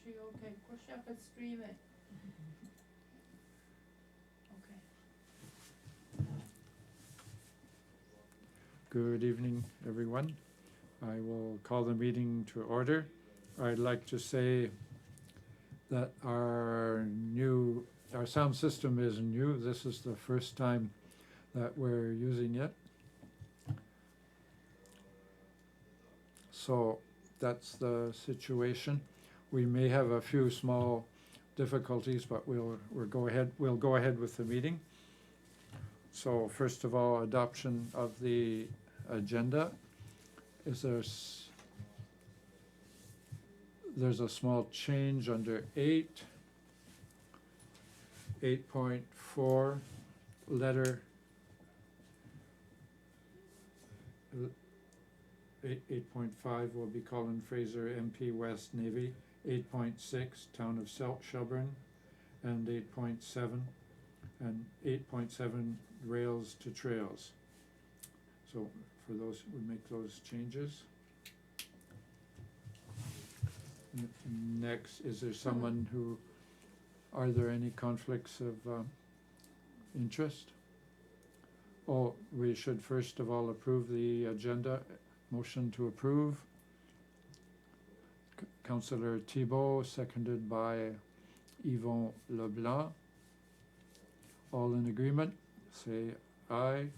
She okay, push up and stream it. Okay. Good evening, everyone. I will call the meeting to order. I'd like to say that our sound system is new. This is the first time that we're using it. So that's the situation. We may have a few small difficulties, but we'll go ahead with the meeting. So first of all, adoption of the agenda. There's a small change under 8.4 letter 8.5 will be Colin Fraser, MP, West Navy. 8.6 Town of Shelburne, and 8.7 and 8.7 Rails to Trails. So for those, we make those changes. Next, is there someone are there any conflicts of interest? Oh, we should first of all approve the agenda. Motion to approve. Councillor Thibault, seconded by Yvon Leblanc. All in agreement, say aye.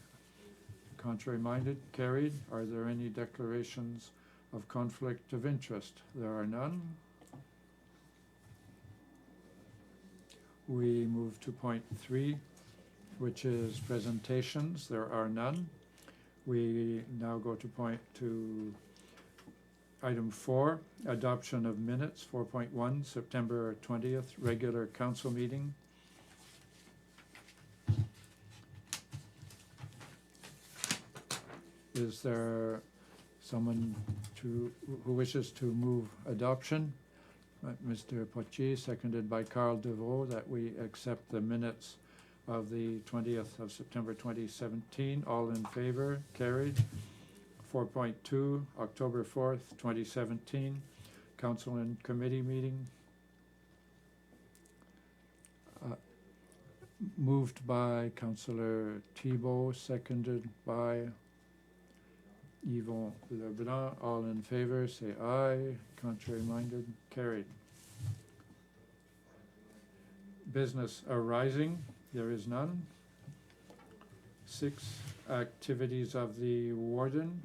Contrary minded, carried. Are there any declarations of conflict of interest? There are none. We move to point 3, which is presentations. There are none. We now go to item 4, adoption of minutes. 4.1, September 20th, regular council meeting. Is there someone who wishes to move adoption? Mr. Potier, seconded by Carl Devaux, that we accept the minutes of the 20th of September 2017. All in favor? Carried. 4.2, October 4th, 2017, council and committee meeting. Moved by Councillor Thibault, seconded by Yvon Leblanc. All in favor, say aye. Contrary minded, carried. Business arising, there is none. 6, activities of the warden.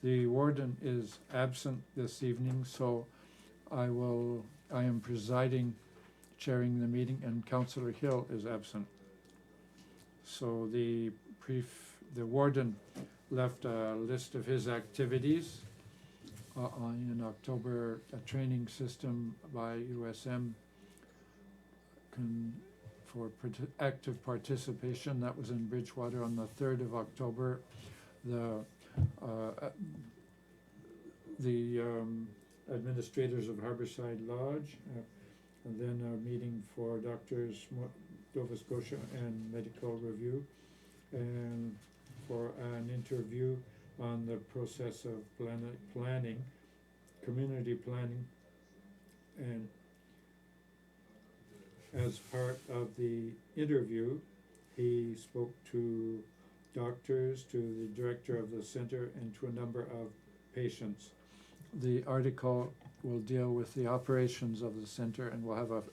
The warden is absent this evening, so I am presiding, chairing the meeting, and Councillor Hill is absent. So the warden left a list of his activities in October, a training system by USM for active participation. That was in Bridgewater on the 3rd of October. The administrators of Harborside Lodge, and then a meeting for doctors, Nova Scotia, and medical review, and for an interview on the process of planning, community planning, and as part of the interview, he spoke to doctors, to the director of the center, and to a number of patients. The article will deal with the operations of the center and will have a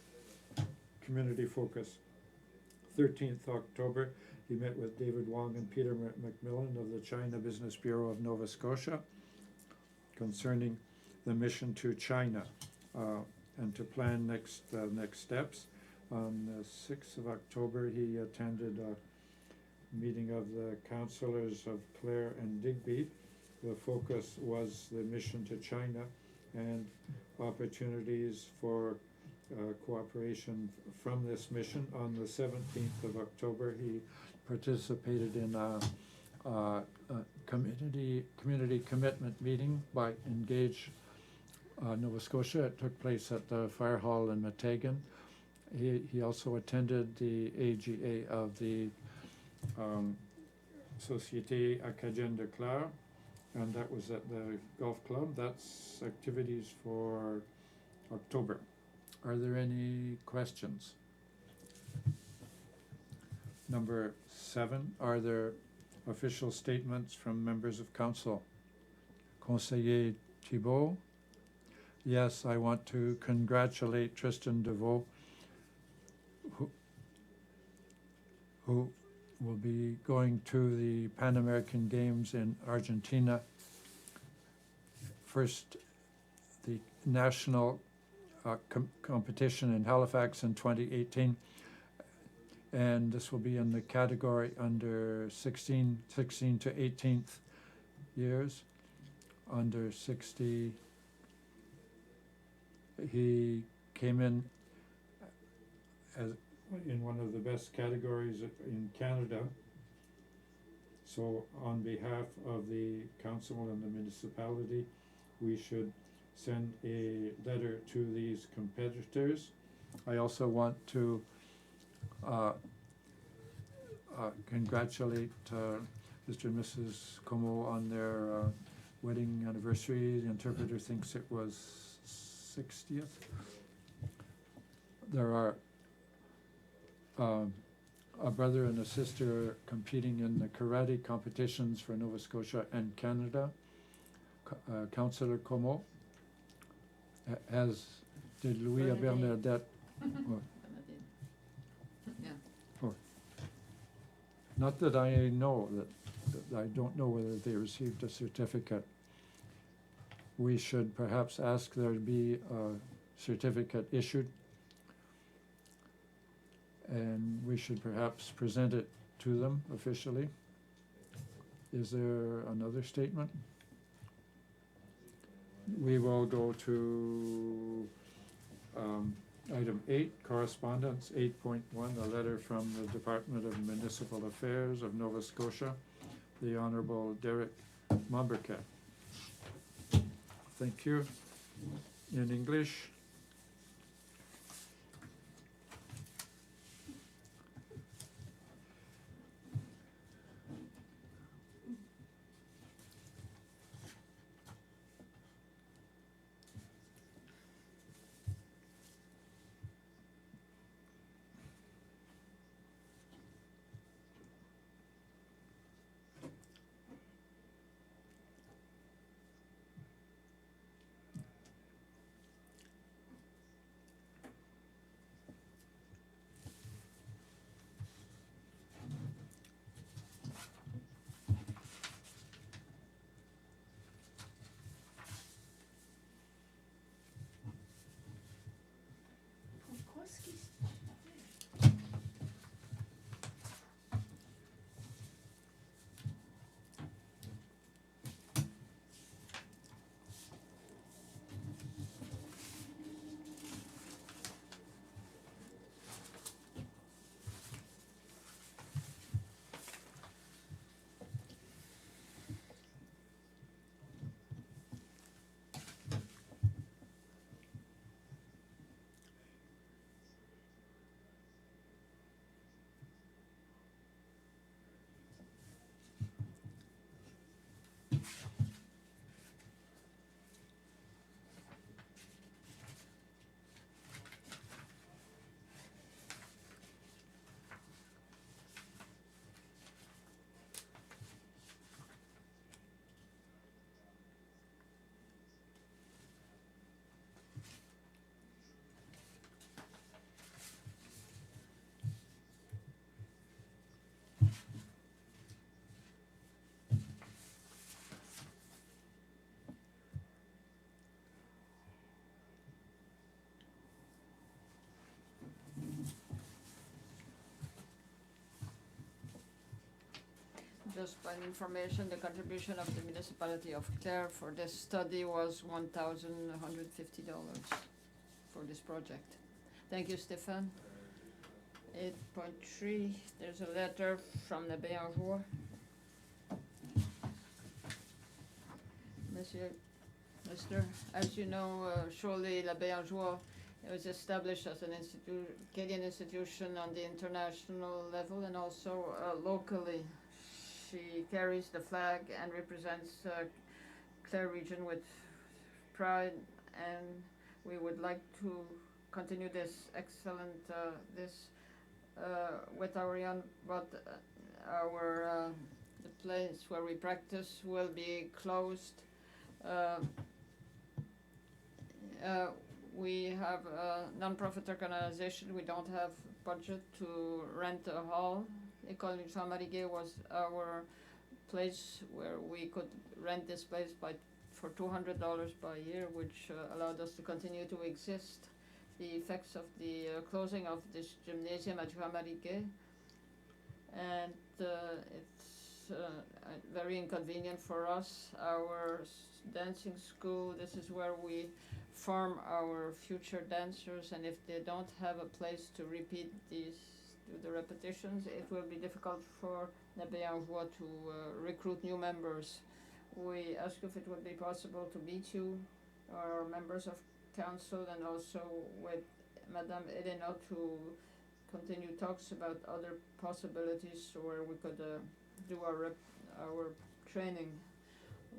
community focus. 13th October, he met with David Wong and Peter McMillan of the China Business Bureau of Nova Scotia concerning the mission to China and to plan next steps. On the 6th of October, he attended a meeting of the councillors of Clare and Digby. The focus was the mission to China and opportunities for cooperation from this mission. On the 17th of October, he participated in a community commitment meeting by Engage Nova Scotia. It took place at the Fire Hall in Matagan. He also attended the AGA of the Société Acadienne de Clare, and that was at the golf club. That's activities for October. Are there any questions? Number 7, are there official statements from members of council? Conseiller Thibault? Yes, I want to congratulate Tristan DeVoe, who will be going to the Pan American Games in Argentina. First, the national competition in Halifax in 2018, and this will be in the category under 16 to 18th years. Under 60, he came in as in one of the best categories in Canada. So on behalf of the council and the municipality, we should send a letter to these competitors. I also want to congratulate Mr. and Mrs. Como on their wedding anniversary. The interpreter thinks it was 60th. There are a brother and a sister competing in the karate competitions for Nova Scotia and Canada. Councillor Como, did Louis Bernadette, Yeah. not that I know, that I don't know whether they received a certificate. We should perhaps ask there to be a certificate issued, and we should perhaps present it to them officially. Is there another statement? We will go to item 8, correspondence, 8.1, a letter from the Department of Municipal Affairs of Nova Scotia, the Honourable Derek Mombercat. Thank you. In English. Just by information, the contribution of the municipality of Clare for this study was $1,150 for this project. Thank you, Stefan. 8.3, there's a letter from the Béangeois. Mr. As you know, surely La Béangeois was established as an Canadian institution on the international level and also locally. She carries the flag and represents Clare region with pride, and we would like to continue this excellent, with our young, but the place where we practice will be closed. We have a non-profit organization, we don't have budget to rent a hall. École Jean Mariguet was our place where we could rent this place for $200 per year, which allowed us to continue to exist. The effects of the closing of this gymnasium at Jean Mariguet, and it's very inconvenient for us. Our dancing school, this is where we form our future dancers, and if they don't have a place to repeat do the repetitions, it will be difficult for the Béangeois to recruit new members. We ask if it would be possible to meet you, or members of council, and also with Madame Elena to continue talks about other possibilities where we could do our training.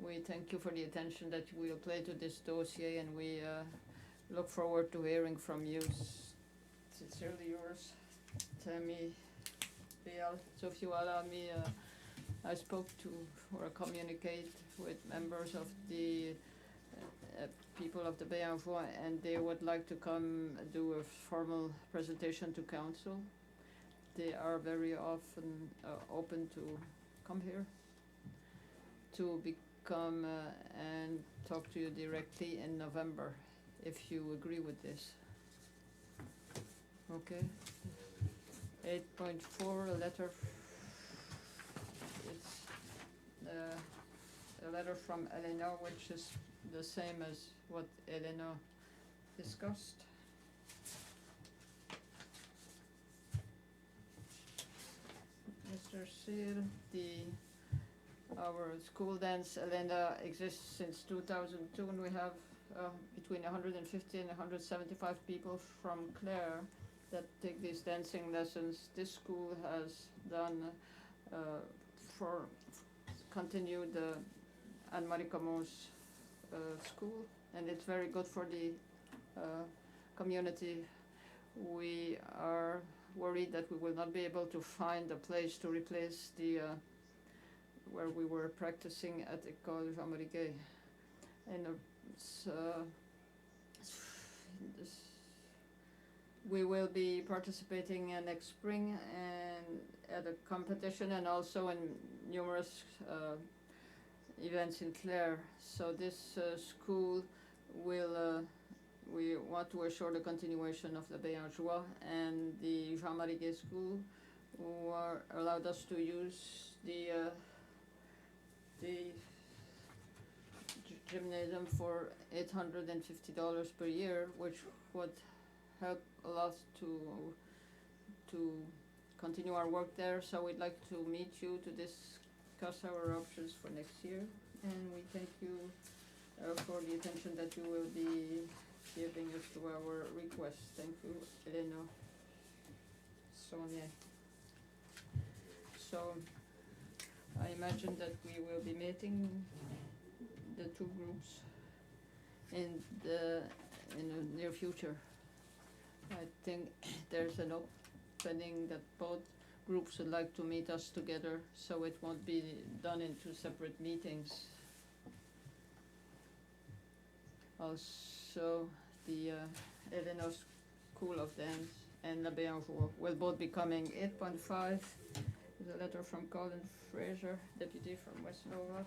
We thank you for the attention that you will pay to this dossier, and we look forward to hearing from you. Sincerely yours, Tammy Bial. So if you allow me, I spoke to or communicate with members of the people of the Béangeois, and they would like to come do a formal presentation to council. They are very often open to come here to become and talk to you directly in November, if you agree with this. Okay. 8.4, a letter. It's a letter from Elena, which is the same as what Elena discussed. Mr. Sear, our school dance, Elena, exists since 2002, and we have between 150 and 175 people from Clare that take these dancing lessons. This school has done continued Anne-Marie Comeau's school, and it's very good for the community. We are worried that we will not be able to find a place to replace the where we were practicing at École Jean Mariguet, and we will be participating next spring and at a competition, and also in numerous events in Clare. So this school will we want to assure the continuation of the Béangeois, and the Jean Mariguet school who allowed us to use the gymnasium for $850 per year, which would help a lot to continue our work there. So we'd like to meet you to discuss our options for next year, and we thank you for the attention that you will be giving us to our request. Thank you, Elena. Sonia. So I imagine that we will be meeting the two groups in the near future. I think there's an opening that both groups would like to meet us together, so it won't be done in two separate meetings. Also, the Elena School of Dance and La Béangeois will both be coming. 8.5 is a letter from Colin Fraser, deputy from West Nova.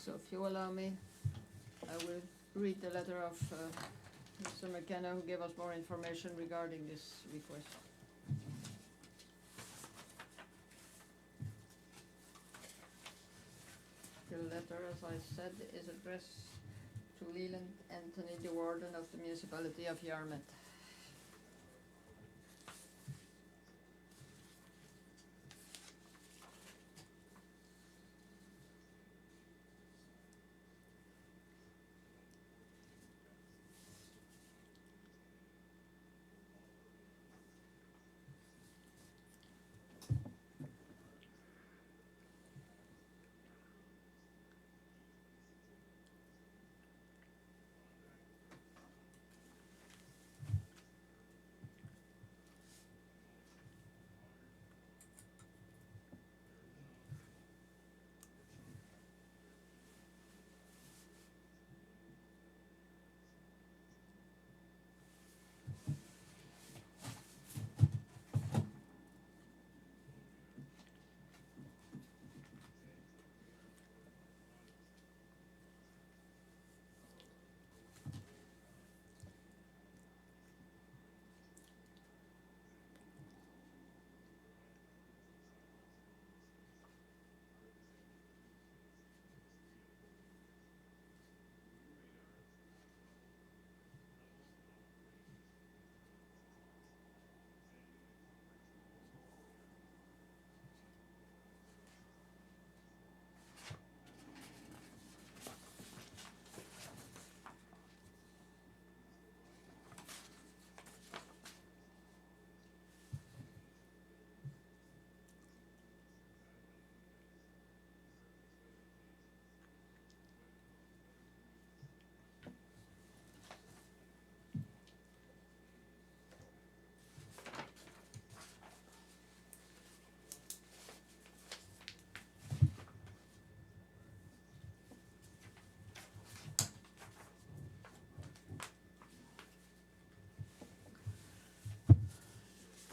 So if you allow me, I will read the letter of Mr. McKenna, who gave us more information regarding this request. The letter, as I said, is addressed to Leland Anthony, the warden of the municipality of Yarmouth.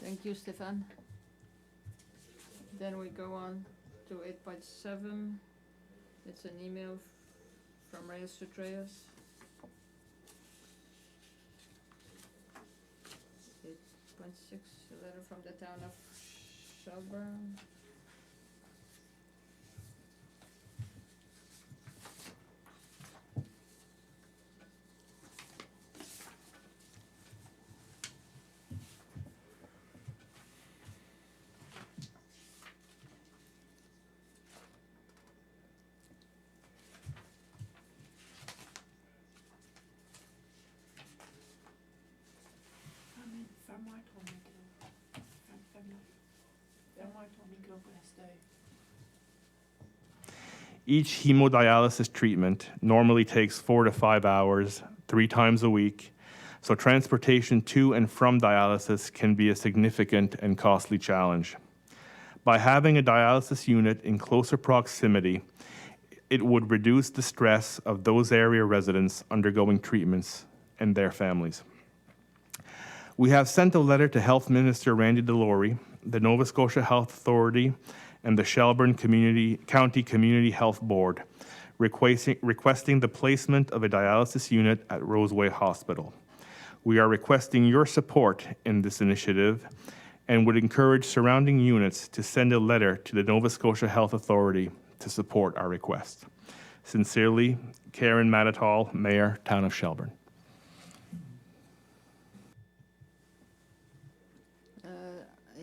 Thank you, Stefan. Then we go on to 8.7. It's an email from Reyes to Treyas. 8.6, a letter from the town of Shelburne. Each hemodialysis treatment normally takes 4 to 5 hours, 3 times a week, so transportation to and from dialysis can be a significant and costly challenge. By having a dialysis unit in closer proximity, it would reduce the stress of those area residents undergoing treatments and their families. We have sent a letter to Health Minister Randy DeLaury, the Nova Scotia Health Authority, and the Shelburne County Community Health Board, requesting the placement of a dialysis unit at Roseway Hospital. We are requesting your support in this initiative and would encourage surrounding units to send a letter to the Nova Scotia Health Authority to support our request. Sincerely, Karen Manatall, Mayor, Town of Shelburne.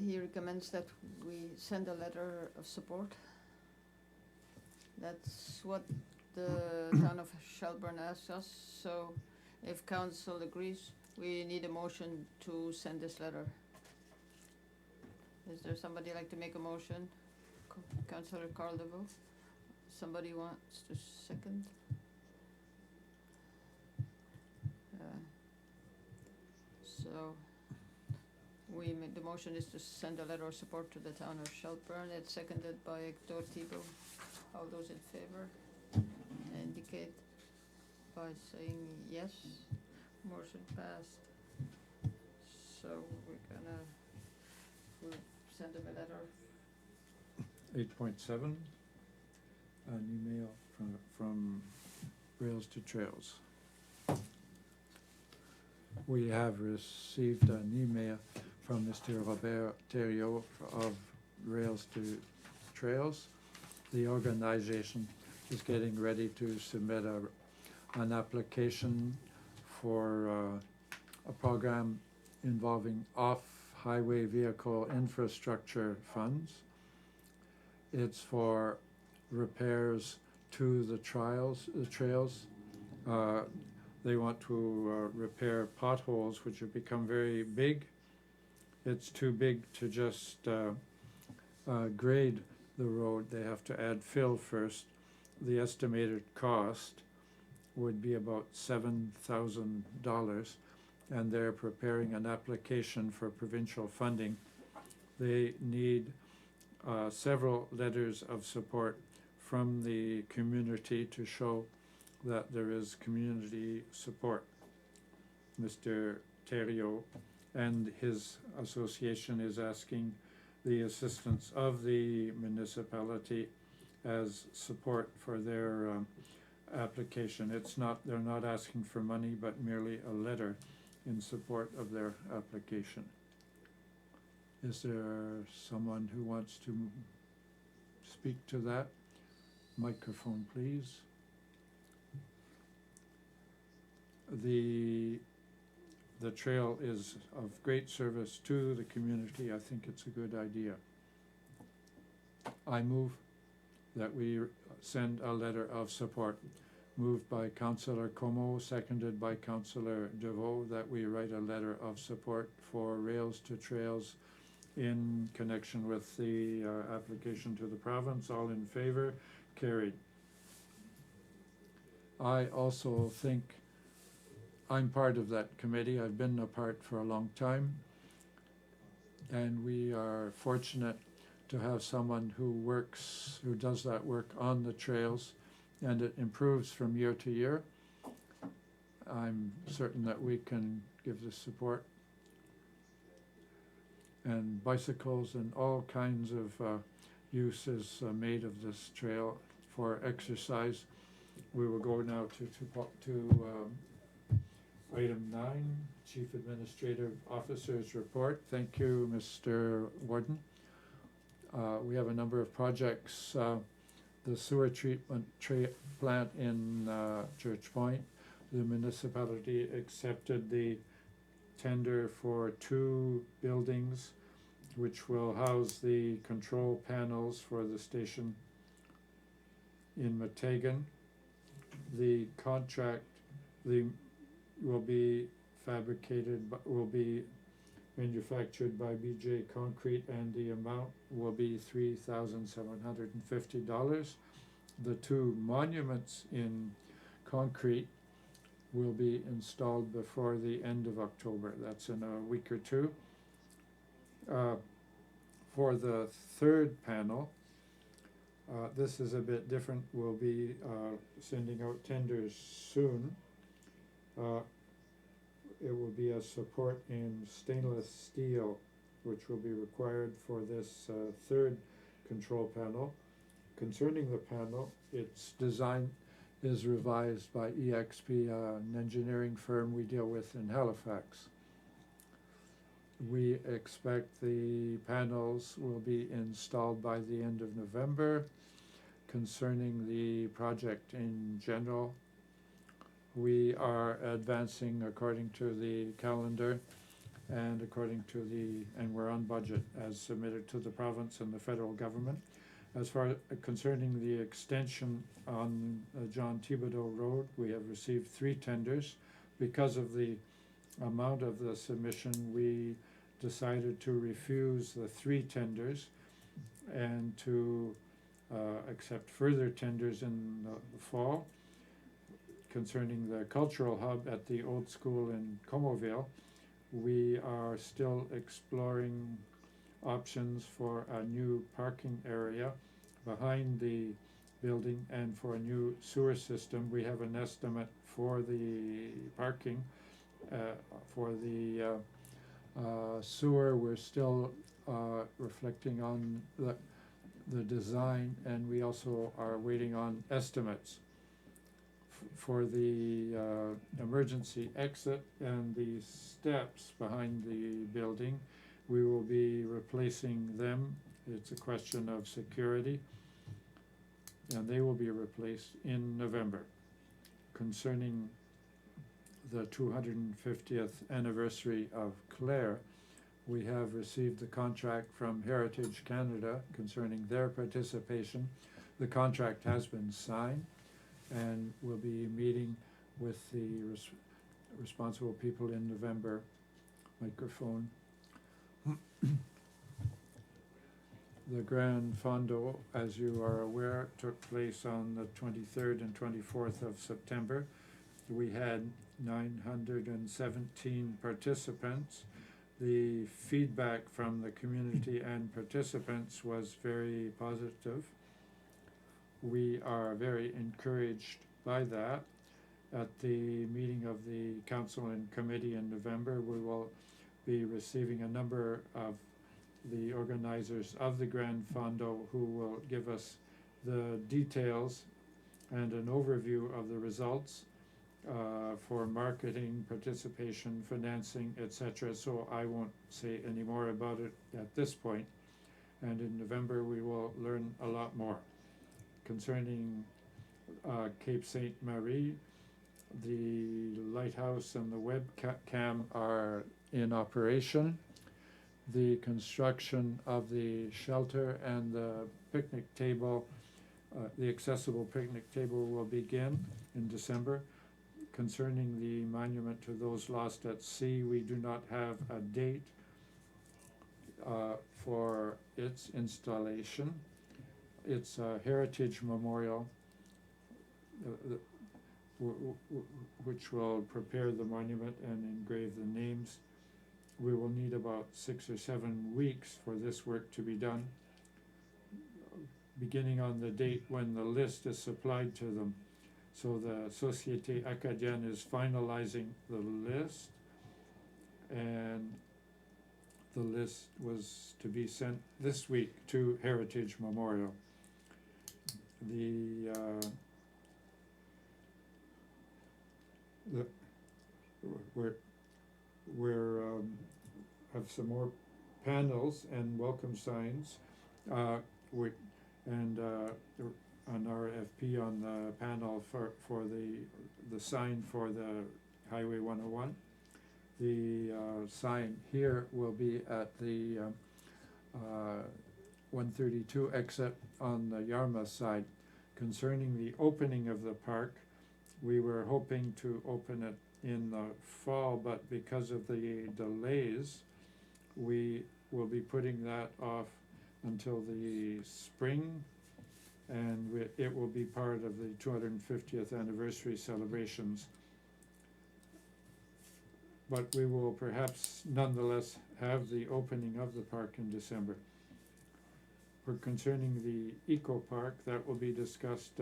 He recommends that we send a letter of support. That's what the town of Shelburne asked us, so if council agrees, we need a motion to send this letter. Is there somebody like to make a motion? Councillor Carl DeVoe? Somebody wants to second? So the motion is to send a letter of support to the town of Shelburne. It's seconded by Hector Thibault. All those in favor indicate by saying yes. Motion passed. So we'll send them a letter. 8.7, an email from Rails to Trails. We have received an email from Mr. Robert Thériault of Rails to Trails. The organization is getting ready to submit an application for a program involving off-highway vehicle infrastructure funds. It's for repairs to the trails. They want to repair potholes which have become very big. It's too big to just grade the road. They have to add fill first. The estimated cost would be about $7,000, and they're preparing an application for provincial funding. They need several letters of support from the community to show that there is community support. Mr. Thériault and his association is asking the assistance of the municipality as support for their application. They're not asking for money, but merely a letter in support of their application. Is there someone who wants to speak to that? Microphone, please. The trail is of great service to the community. I think it's a good idea. I move that we send a letter of support, moved by Councillor Como, seconded by Councillor DeVaux, that we write a letter of support for Rails to Trails in connection with the application to the province. All in favor? Carried. I also think I'm part of that committee. I've been a part for a long time, and we are fortunate to have someone who does that work on the trails, and it improves from year to year. I'm certain that we can give the support. And bicycles and all kinds of use is made of this trail for exercise. We will go now to item 9, Chief Administrative Officer's report. Thank you, Mr. Warden. We have a number of projects. The sewer treatment plant in Church Point. The municipality accepted the tender for 2 buildings which will house the control panels for the station in Matagan. The contract will be manufactured by BJ Concrete, and the amount will be $3,750. The 2 monuments in concrete will be installed before the end of October. That's in a week or 2. For the 3rd panel, this is a bit different. We'll be sending out tenders soon. It will be a support in stainless steel, which will be required for this 3rd control panel. Concerning the panel, its design is revised by EXP, an engineering firm we deal with in Halifax. We expect the panels will be installed by the end of November. Concerning the project in general, we are advancing according to the calendar and and we're on budget as submitted to the province and the federal government. As far as concerning the extension on John Thibodeau Road, we have received 3 tenders. Because of the amount of the submission, we decided to refuse the 3 tenders and to accept further tenders in the fall. Concerning the cultural hub at the old school in Comoville, we are still exploring options for a new parking area behind the building and for a new sewer system. We have an estimate for the parking. For the sewer, we're still reflecting on the design, and we also are waiting on estimates for the emergency exit and the steps behind the building. We will be replacing them. It's a question of security, and they will be replaced in November. Concerning the 250th anniversary of Clare, we have received the contract from Heritage Canada concerning their participation. The contract has been signed, and we'll be meeting with the responsible people in November. Microphone. The Grand Fondo, as you are aware, took place on the 23rd and 24th of September. We had 917 participants. The feedback from the community and participants was very positive. We are very encouraged by that. At the meeting of the council and committee in November, we will be receiving a number of the organizers of the Grand Fondo who will give us the details and an overview of the results for marketing, participation, financing, etc. So I won't say any more about it at this point. And in November, we will learn a lot more. Concerning Cape Sainte Marie, the lighthouse and the webcam are in operation. The construction of the shelter and the picnic table, the accessible picnic table, will begin in December. Concerning the monument to those lost at sea, we do not have a date for its installation. It's a heritage memorial which will prepare the monument and engrave the names. We will need about 6 or 7 weeks for this work to be done, beginning on the date when the list is supplied to them. So the Société Acadienne is finalizing the list, and the list was to be sent this week to Heritage Memorial. We're have some more panels and welcome signs, and an RFP on the panel for the sign for the Highway 101. The sign here will be at the 132 exit on the Yarmouth side. Concerning the opening of the park, we were hoping to open it in the fall, but because of the delays, we will be putting that off until the spring, and it will be part of the 250th anniversary celebrations. But we will perhaps nonetheless have the opening of the park in December. For concerning the Eco Park, that will be discussed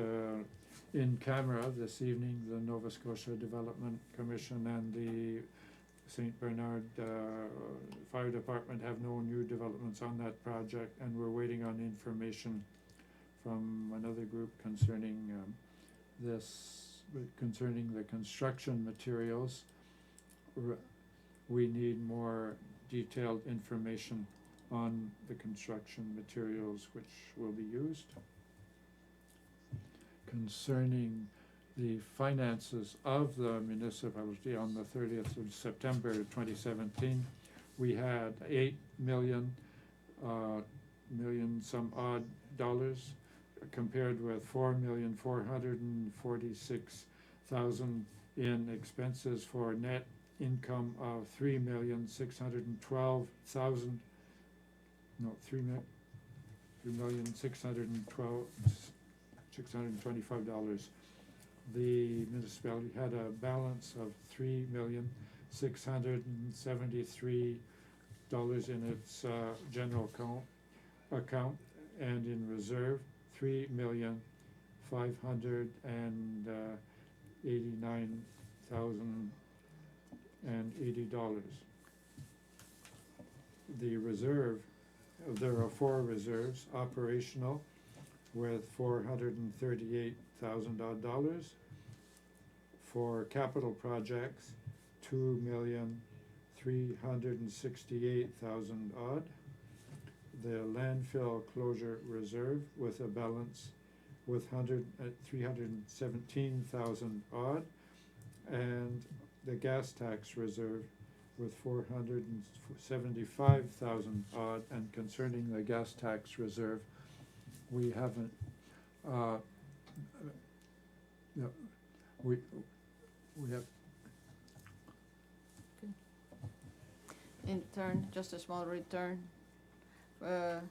in camera this evening. The Nova Scotia Development Commission and the St. Bernard Fire Department have no new developments on that project, and we're waiting on information from another group concerning concerning the construction materials. We need more detailed information on the construction materials which will be used. Concerning the finances of the municipality on the 30th of September 2017, we had $8 million some odd dollars, compared with $4,446,000 in expenses, for net income of $3,612,000. No, $3,625,000. The municipality had a balance of $3,673 in its general account, and in reserve $3,589,080. The reserve there are 4 reserves operational with $438,000 for capital projects, 2,368,000 odd. The landfill closure reserve with a balance with 317,000 odd, and the gas tax reserve with 475,000 odd. And concerning the gas tax reserve, we haven't, no, we have, In turn, just a small return, for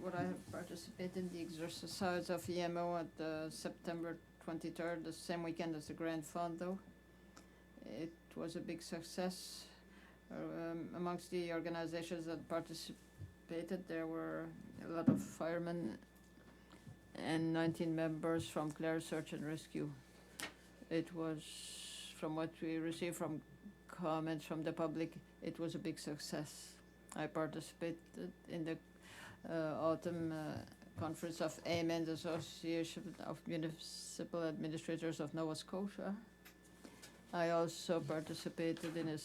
what I have participated in the exercise of EMO at September 23rd, the same weekend as the Grand Fund though. It was a big success. Amongst the organizations that participated, there were a lot of firemen and 19 members from Clare Search and Rescue. It was, from what we received from comments from the public, it was a big success. I participated in the autumn conference of AMEN, the Association of Municipal Administrators of Nova Scotia. I also participated in a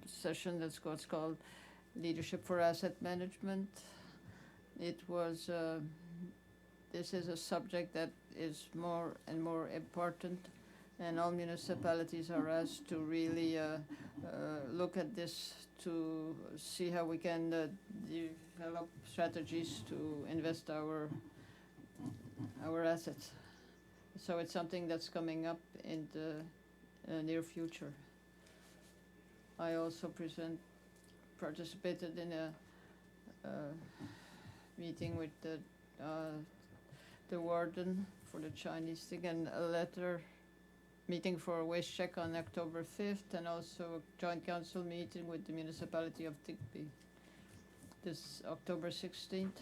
session that's called Leadership for Asset Management. It was, this is a subject that is more and more important, and all municipalities are asked to really look at this to see how we can develop strategies to invest our assets. So it's something that's coming up in the near future. I also participated in a meeting with the warden for the Chinese thing, and a letter meeting for a waste check on October 5th, and also a joint council meeting with the municipality of Digby this October 16th.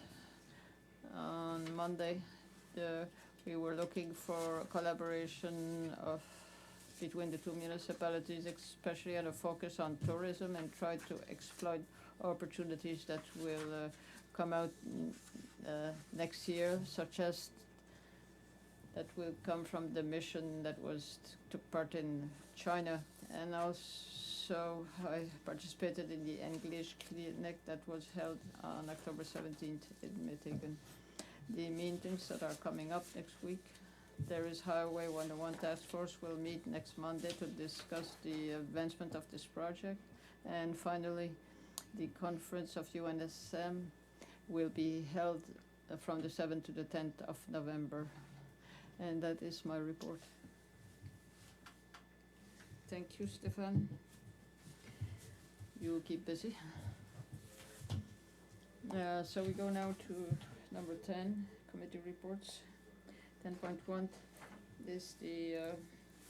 On Monday, we were looking for a collaboration between the two municipalities, especially on a focus on tourism, and try to exploit opportunities that will come out next year, such as that will come from the mission that took part in China. And also I participated in the English clinic that was held on October 17th in Michigan. The meetings that are coming up next week, there is Highway 101 Task Force will meet next Monday to discuss the advancement of this project. And finally, the conference of UNSM will be held from the 7th to the 10th of November. And that is my report. Thank you, Stefan. You keep busy. So we go now to number 10, committee reports. 10.1 is the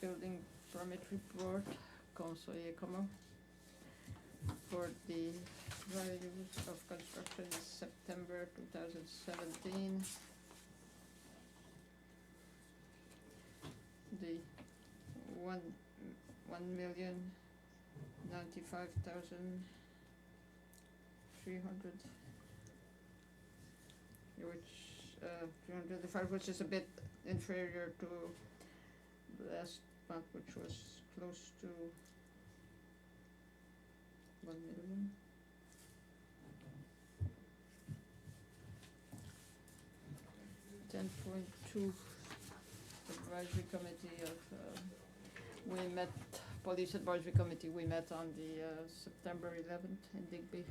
building permit report, conseiller commun, for the values of construction in September 2017. The 1,095,300, which is a bit inferior to last month, which was close to 1 million. .2 advisory committee of police advisory committee, we met on the September 11th in Digby.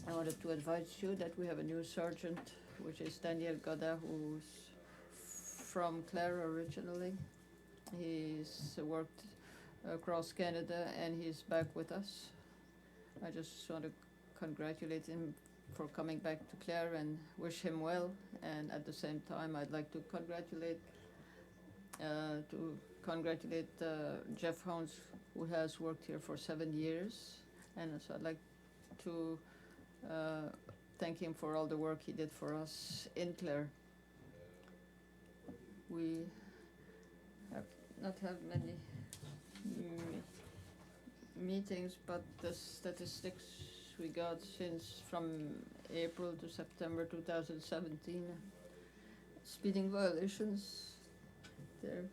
I wanted to advise you that we have a new sergeant, which is Daniel Godin, who's from Clare originally. He's worked across Canada and he's back with us. I just want to congratulate him for coming back to Clare and wish him well. And at the same time, I'd like to congratulate Jeff Holmes, who has worked here for 7 years. And so I'd like to thank him for all the work he did for us in Clare. We have not had many meetings, but the statistics we got since from April to September 2017, speeding violations, there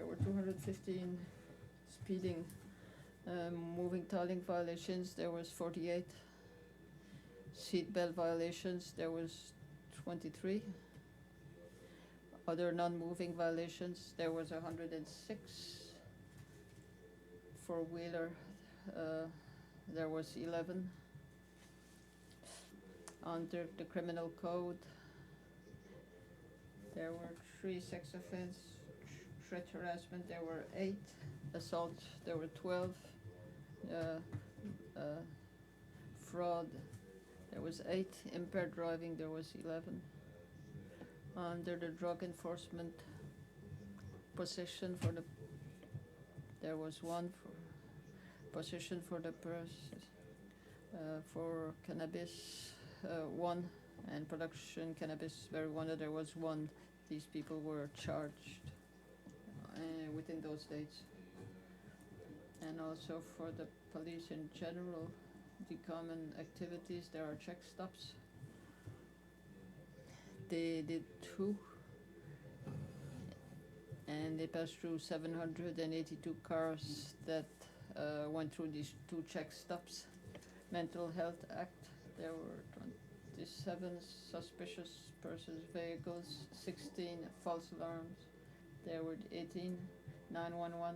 were 215 speeding. Moving tolling violations, there was 48. Seatbelt violations, there was 23. Other non-moving violations, there was 106. Four-wheeler, there was 11. Under the criminal code, there were 3 sex offense, threat harassment, there were 8. Assault, there were 12. Fraud, there was 8. Impaired driving, there was 11. Under the drug enforcement, possession for the, there was 1 for possession for the for cannabis, 1, and production cannabis marijuana, there was 1. These people were charged within those dates. And also for the police in general, the common activities, there are check stops. They did 2, and they passed through 782 cars that went through these 2 check stops. Mental Health Act, there were 27 suspicious persons vehicles, 16 false alarms, there were 18 911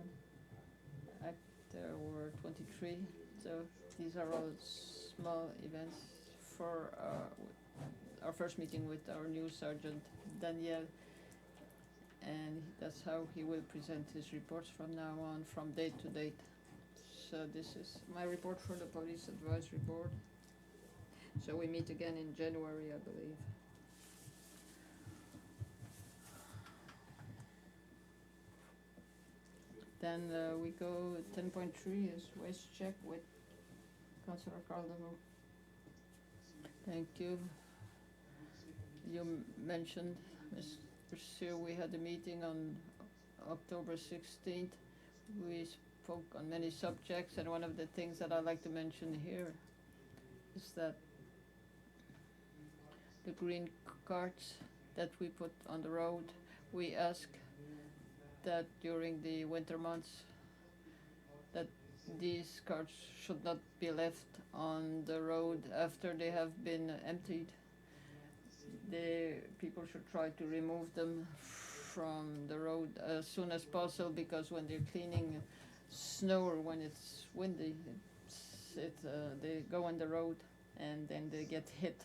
Act, there were 23. So these are all small events. For our first meeting with our new Sergeant Daniel, and that's how he will present his reports from now on, from date to date. So this is my report for the Police Advisory Board. So we meet again in January, I believe. Then we go 10.3 is waste check with Councillor Calderon. Thank you. You mentioned, Mr. Sue, we had a meeting on October 16th. We spoke on many subjects, and one of the things that I'd like to mention here is that the green carts that we put on the road, we ask that during the winter months that these carts should not be left on the road after they have been emptied. The people should try to remove them from the road as soon as possible, because when they're cleaning snow or when it's windy, they go on the road and then they get hit.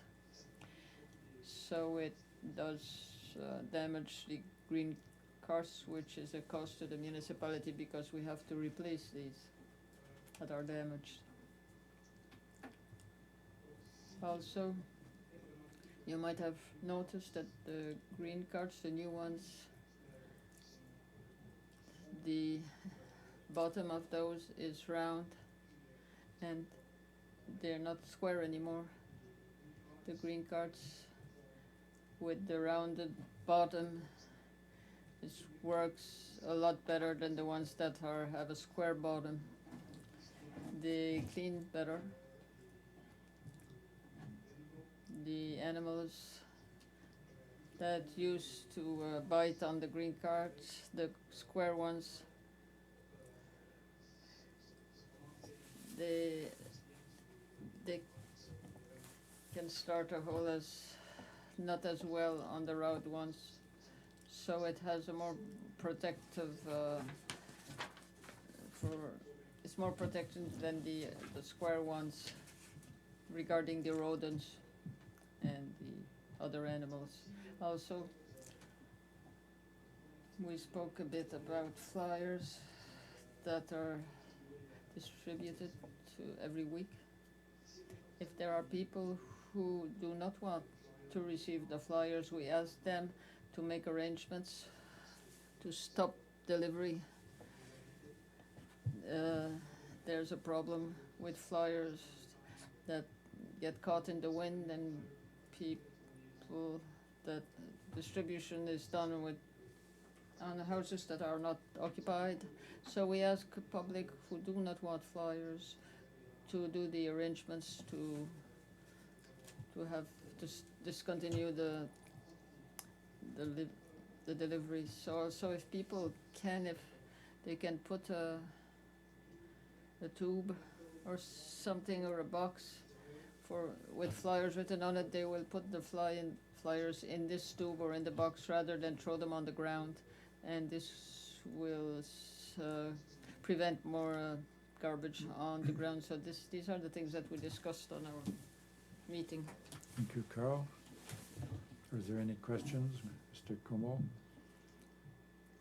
So it does damage the green cars, which is a cost to the municipality because we have to replace these that are damaged. Also, you might have noticed that the green cards, the new ones, the bottom of those is round and they're not square anymore. The green cards with the rounded bottom, it works a lot better than the ones that have a square bottom. They clean better. The animals that used to bite on the green cards, the square ones, they can start a hole not as well on the round ones, so it has a more protective it's more protective than the square ones regarding the rodents and the other animals. Also, we spoke a bit about flyers that are distributed to every week. If there are people who do not want to receive the flyers, we ask them to make arrangements to stop delivery. There's a problem with flyers that get caught in the wind, and people that distribution is done with on houses that are not occupied. So we ask public who do not want flyers to do the arrangements to have discontinue the deliveries. So if people can, if they can put a tube or something or a box with flyers written on it, they will put the flyers in this tube or in the box rather than throw them on the ground, and this will prevent more garbage on the ground. So these are the things that we discussed on our meeting. Thank you, Carl. Is there any questions? Mr. Como?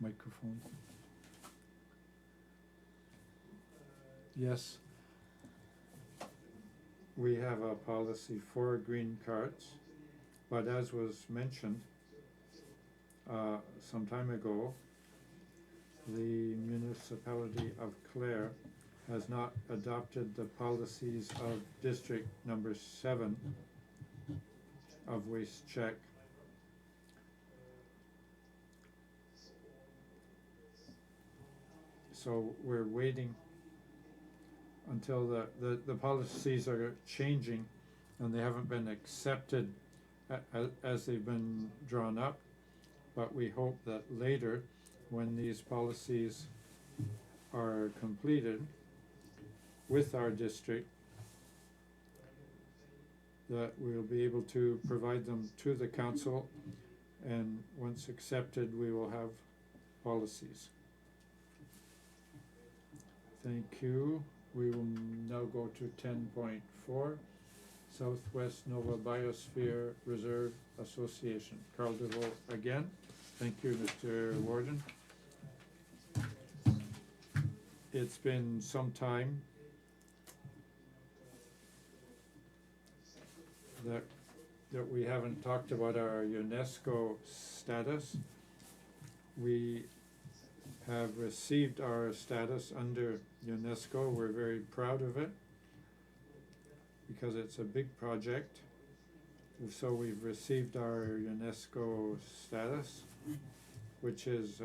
Microphone. Yes. We have a policy for green carts, but as was mentioned some time ago, the municipality of Clare has not adopted the policies of District Number 7 of Waste Check. So we're waiting until the policies are changing and they haven't been accepted as they've been drawn up. But we hope that later, when these policies are completed with our district, that we'll be able to provide them to the council, and once accepted, we will have policies. Thank you. We will now go to 10.4, Southwest Nova Biosphere Reserve Association. Carl DeVoe again. Thank you, Mr. Warden. It's been some time that we haven't talked about our UNESCO status. We have received our status under UNESCO. We're very proud of it because it's a big project. So we've received our UNESCO status, which is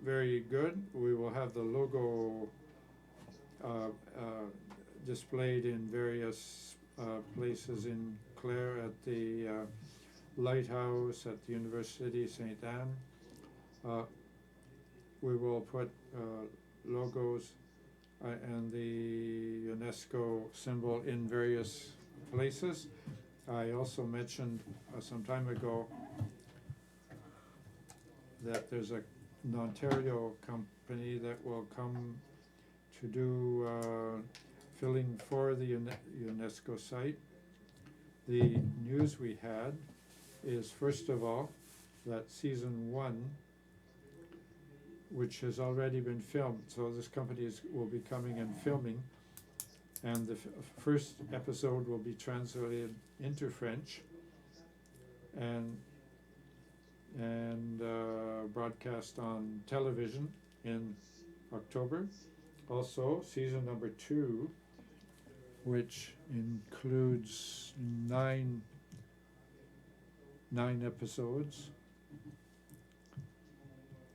very good. We will have the logo displayed in various places in Clare, at the Lighthouse, at the University St. Anne. We will put logos and the UNESCO symbol in various places. I also mentioned some time ago that there's an Ontario company that will come to do filling for the UNESCO site. The news we had is, first of all, that season 1, which has already been filmed, so this company will be coming and filming, and the first episode will be translated into French and broadcast on television in October. Also, season number 2, which includes nine episodes,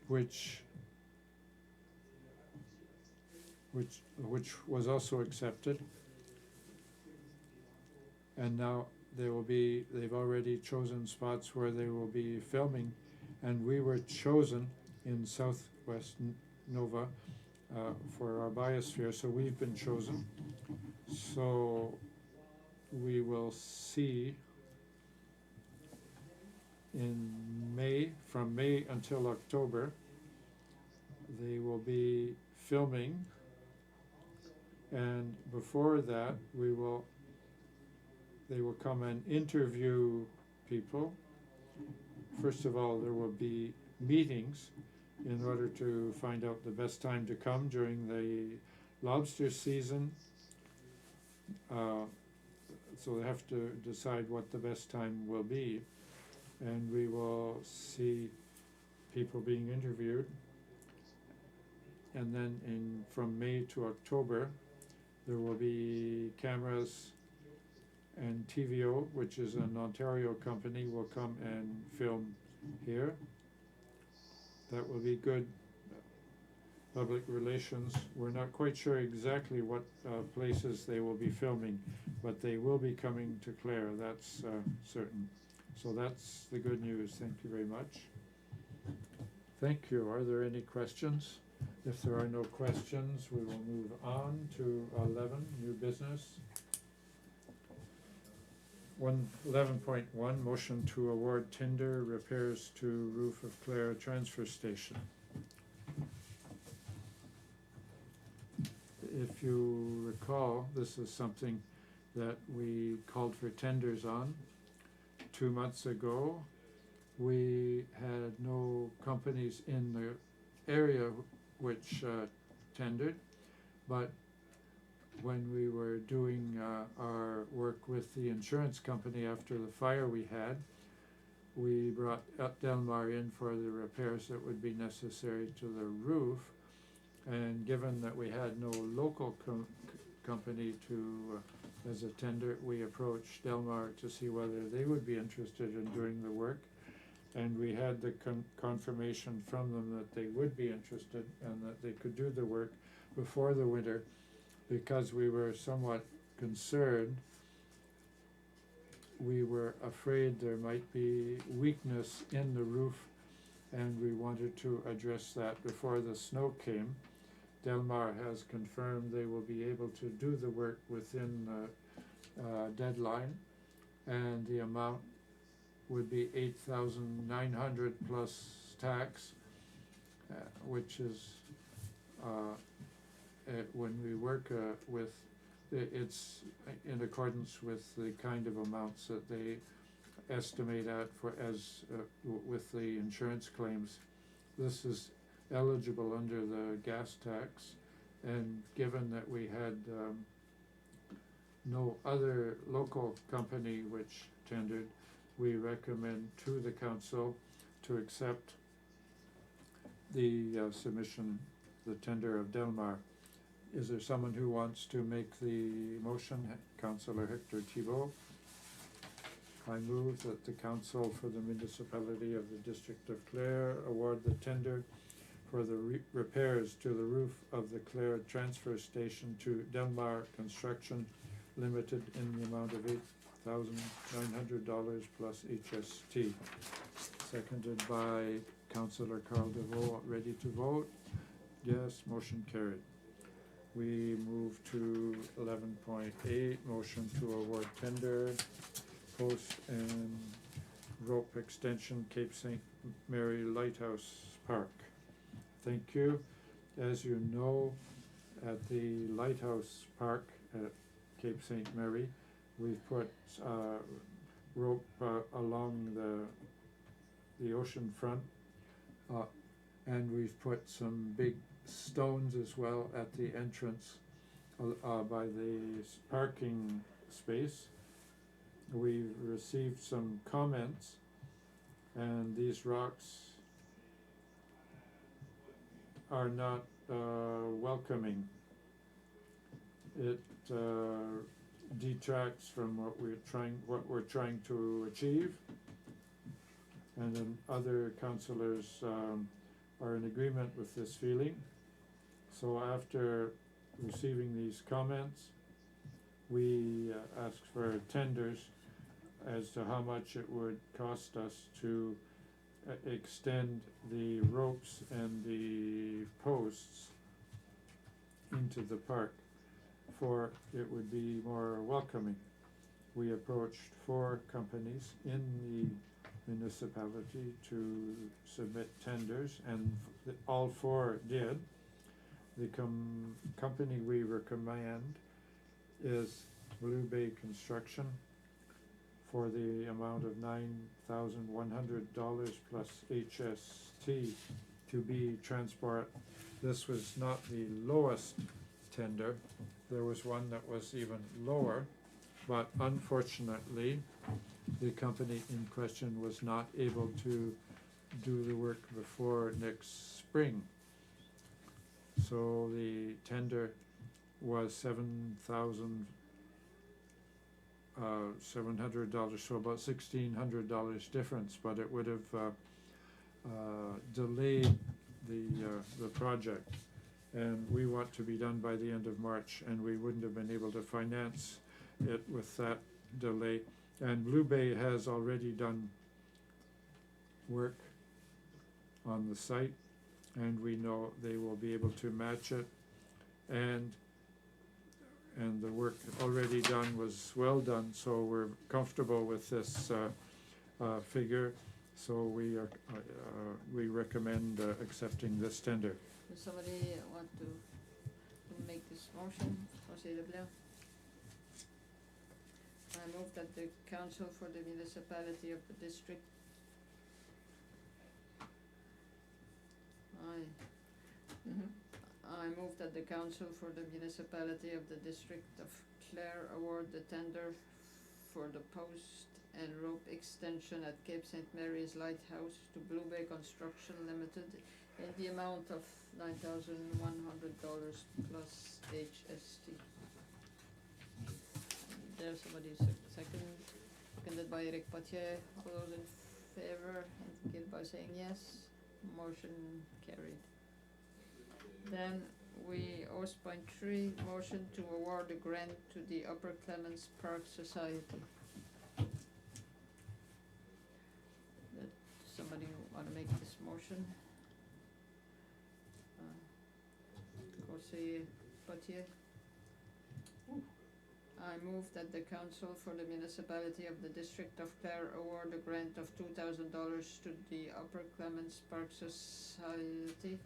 which was also accepted, and now they've already chosen spots where they will be filming, and we were chosen in Southwest Nova for our biosphere, so we've been chosen. So we will see in May, from May until October, they will be filming, and before that they will come and interview people. First of all, there will be meetings in order to find out the best time to come during the lobster season. So they have to decide what the best time will be, and we will see people being interviewed. And then from May to October, there will be cameras, and TVO, which is an Ontario company, will come and film here. that will be good public relations. We're not quite sure exactly what places they will be filming, but they will be coming to Clare, that's certain. So that's the good news. Thank you very much. Thank you. Are there any questions? If there are no questions, we will move on to 11, new business. 11.1, motion to award tender repairs to roof of Clare transfer station. If you recall, this is something that we called for tenders on 2 months ago. We had no companies in the area which tendered, but when we were doing our work with the insurance company after the fire we had, we brought Delmar in for the repairs that would be necessary to the roof. And given that we had no local company to as a tender, we approached Delmar to see whether they would be interested in doing the work. And we had the confirmation from them that they would be interested and that they could do the work before the winter, because we were somewhat concerned. We were afraid there might be weakness in the roof, and we wanted to address that before the snow came. Delmar has confirmed they will be able to do the work within the deadline, and the amount would be $8,900 plus tax, which is when we work with, it's in accordance with the kind of amounts that they estimate at for as with the insurance claims. This is eligible under the gas tax, and given that we had no other local company which tendered, we recommend to the council to accept the submission, the tender of Delmar. Is there someone who wants to make the motion? Councillor Hector Thibault. I move that the council for the municipality of the District of Clare award the tender for the repairs to the roof of the Clare transfer station to Delmar Construction Limited in the amount of $8,900 plus HST. Seconded by Councillor Carl DeVoe. Ready to vote? Yes, motion carried. We move to 11.8, motion to award tender, post and rope extension, Cape St. Mary Lighthouse Park. Thank you. As you know, at the Lighthouse Park at Cape St. Mary, we've put rope along the ocean front, and we've put some big stones as well at the entrance by the parking space. We've received some comments, and these rocks are not welcoming. It detracts from what we're trying to achieve, and then other councillors are in agreement with this feeling. So after receiving these comments, we asked for tenders as to how much it would cost us to extend the ropes and the posts into the park, for it would be more welcoming. We approached 4 companies in the municipality to submit tenders, and all 4 did. The company we recommend is Blue Bay Construction for the amount of $9,100 plus HST to be transport. This was not the lowest tender. There was one that was even lower, but unfortunately the company in question was not able to do the work before next spring. So the tender was $7,700, so about $1,600 difference, but it would have delayed the project. And we want to be done by the end of March, and we wouldn't have been able to finance it with that delay. And Blue Bay has already done work on the site, and we know they will be able to match it. And the work already done was well done, so we're comfortable with this figure. So we recommend accepting this tender. Does somebody want to make this motion? Conseiller Leblanc? I move that the council for the municipality of the district I move that the council for the municipality of the district of Clare award the tender for the post and rope extension at Cape St. Mary's Lighthouse to Blue Bay Construction Limited in the amount of $9,100 plus HST. There's somebody seconded by Eric Potier. All those in favor indicate by saying yes. Motion carried. Then we, 0.3, motion to award a grant to the Upper Clements Park Society. Somebody want to make this motion? Conseiller Potier? I move that the council for the municipality of the district of Clare award a grant of $2,000 to the Upper Clements Park Society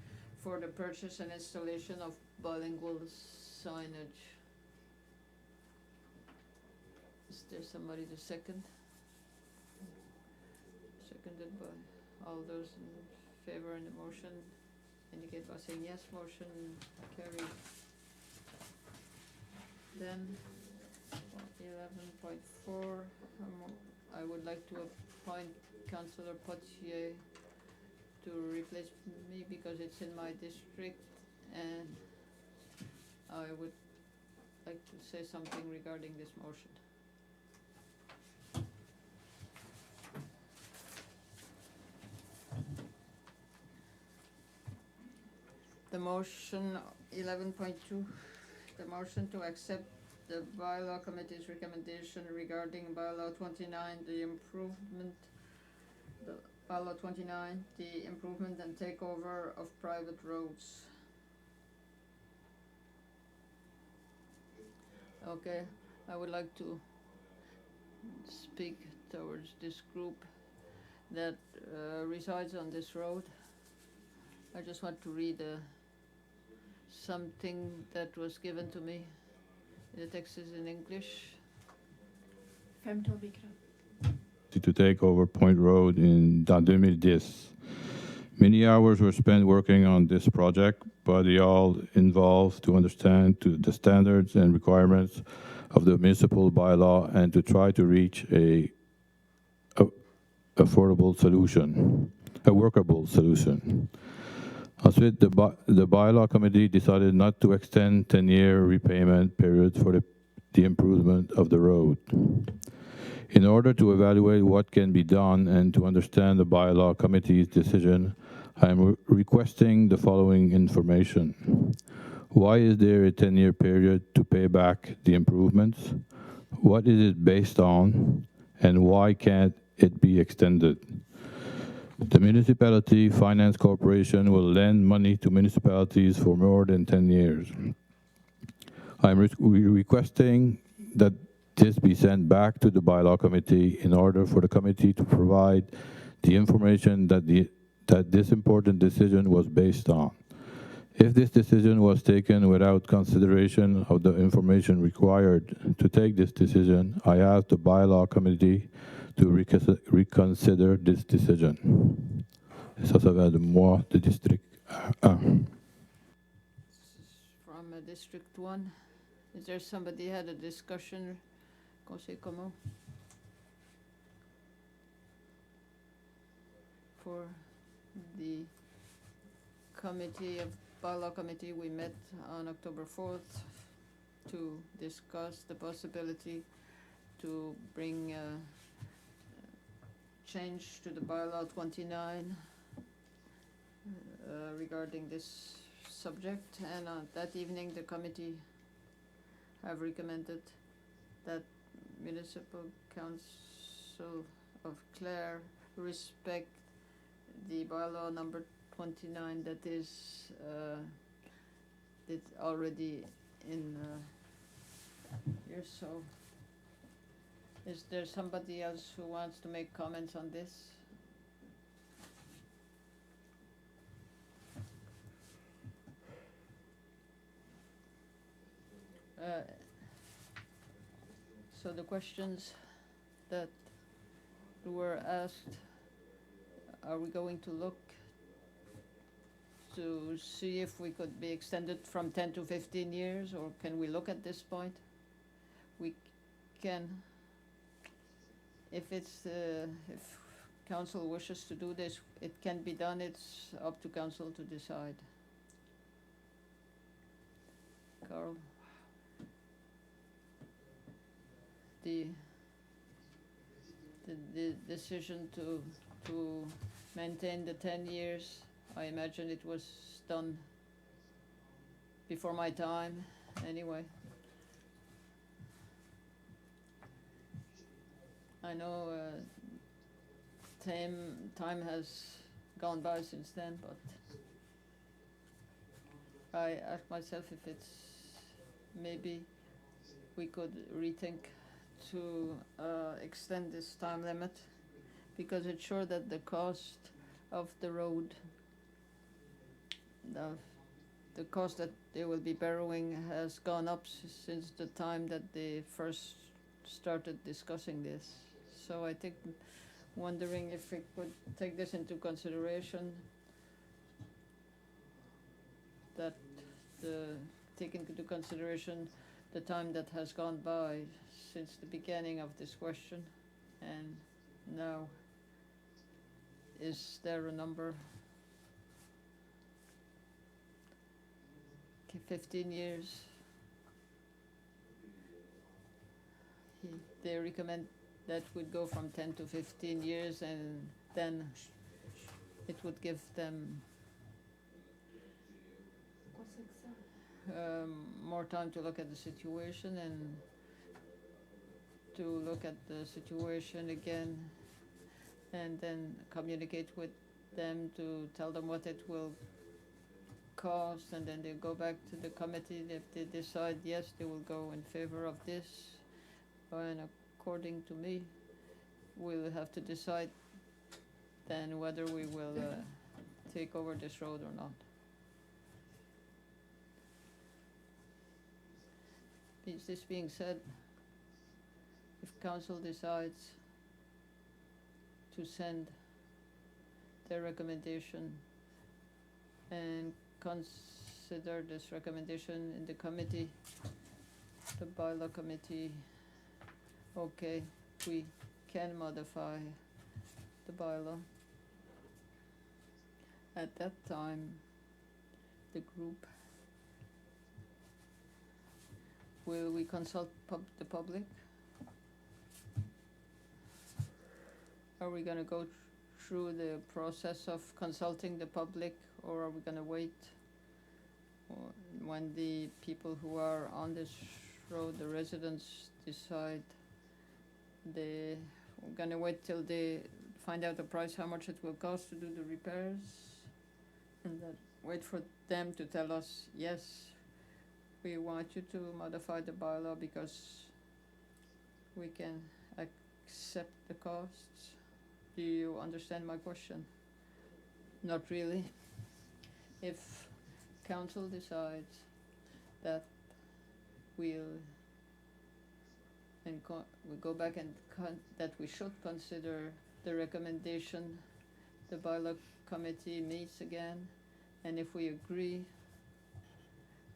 for the purchase and installation of bilingual signage. Is there somebody to second? Seconded by all those in favor in the motion indicate by saying yes. Motion carried. Then 11.4, I would like to appoint Councillor Potier to replace me because it's in my district, and I would like to say something regarding this motion. The motion 11.2, the motion to accept the bylaw committee's recommendation regarding bylaw 29, the improvement and takeover of private roads. Okay, I would like to speak towards this group that resides on this road. I just want to read something that was given to me. The text is in English. To take over Point Road in 2010. Many hours were spent working on this project, but they all involved to understand the standards and requirements of the municipal bylaw and to try to reach a affordable solution, a workable solution. Ensuite, the bylaw committee decided not to extend 10-year repayment period for the improvement of the road. In order to evaluate what can be done and to understand the bylaw committee's decision, I am requesting the following information. Why is there a 10-year period to pay back the improvements? What is it based on? And why can't it be extended? The Municipality Finance Corporation will lend money to municipalities for more than 10 years. I'm requesting that this be sent back to the bylaw committee in order for the committee to provide the information that this important decision was based on. If this decision was taken without consideration of the information required to take this decision, I ask the bylaw committee to reconsider this decision. Ça va de moi, de district 1. From District 1. Is there somebody had a discussion? Conseil commun? For the bylaw committee, we met on October 4th to discuss the possibility to bring change to the bylaw 29 regarding this subject, and that evening the committee have recommended that Municipal Council of Clare respect the bylaw number 29 that is it's already in here. So is there somebody else who wants to make comments on this? So the questions that were asked, are we going to look to see if we could be extended from 10 to 15 years, or can we look at this point? We can, if council wishes to do this, it can be done. It's up to council to decide. Carl? The decision to maintain the 10 years, I imagine it was done before my time anyway. I know time has gone by since then, but I ask myself if it's maybe we could rethink to extend this time limit, because it's sure that the cost of the road, the cost that they will be borrowing has gone up since the time that they first started discussing this. So I think, wondering if we could take this into consideration, that take into consideration the time that has gone by since the beginning of this question, and now is there a number? 15 years. They recommend that would go from 10 to 15 years, and then it would give them more time to look at the situation and to look at the situation again, and then communicate with them to tell them what it will cost, and then they go back to the committee. If they decide yes, they will go in favor of this, and according to me, we'll have to decide then whether we will take over this road or not. This being said, if council decides to send their recommendation and consider this recommendation in the committee, the bylaw committee, okay, we can modify the bylaw. At that time, the group, will we consult the public? Are we gonna go through the process of consulting the public, or are we gonna wait when the people who are on this road, the residents, decide? We're gonna wait till they find out the price, how much it will cost to do the repairs, and then wait for them to tell us, yes, we want you to modify the bylaw because we can accept the costs. Do you understand my question? Not really. If council decides that we go back and that we should consider the recommendation, the bylaw committee meets again, and if we agree,